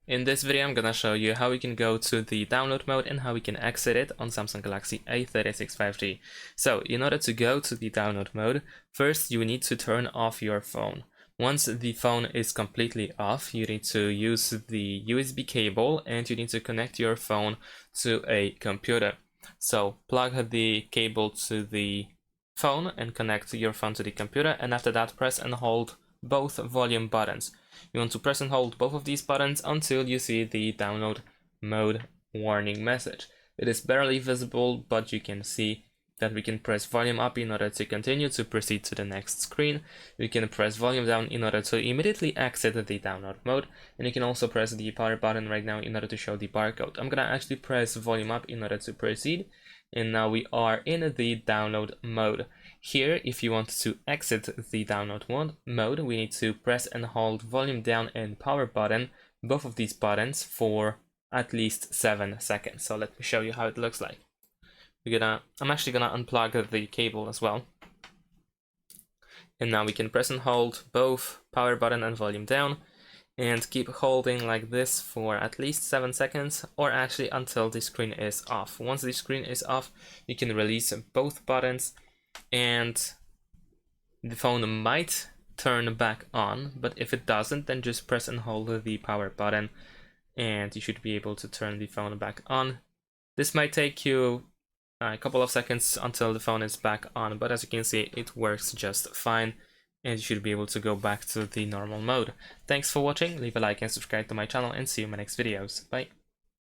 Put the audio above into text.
In this video I'm gonna show you how we can go to the download mode and how we can exit it on Samsung Galaxy A36 5G. So in order to go to the download mode, first you need to turn off your phone. Once the phone is completely off, you need to use the USB cable and you need to connect your phone to a computer. So plug the cable to the phone and connect your phone to the computer, and after that press and hold both volume buttons. You want to press and hold both of these buttons until you see the download mode warning message. It is barely visible, but you can see that we can press volume up in order to continue to proceed to the next screen. We can press volume down in order to immediately exit the download mode, and you can also press the power button right now in order to show the barcode. I'm gonna actually press volume up in order to proceed, and now we are in the download mode. Here, if you want to exit the download mode, we need to press and hold volume down and power button, both of these buttons, for at least 7 seconds. So let me show you how it looks like. I'm actually gonna unplug the cable as well. And now we can press and hold both power button and volume down, and keep holding like this for at least 7 seconds, or actually until the screen is off. Once the screen is off, you can release both buttons and the phone might turn back on, but if it doesn't, then just press and hold the power button and you should be able to turn the phone back on. This might take you a couple of seconds until the phone is back on, but as you can see, it works just fine and you should be able to go back to the normal mode. Thanks for watching, leave a like and subscribe to my channel, and see you in my next videos. Bye.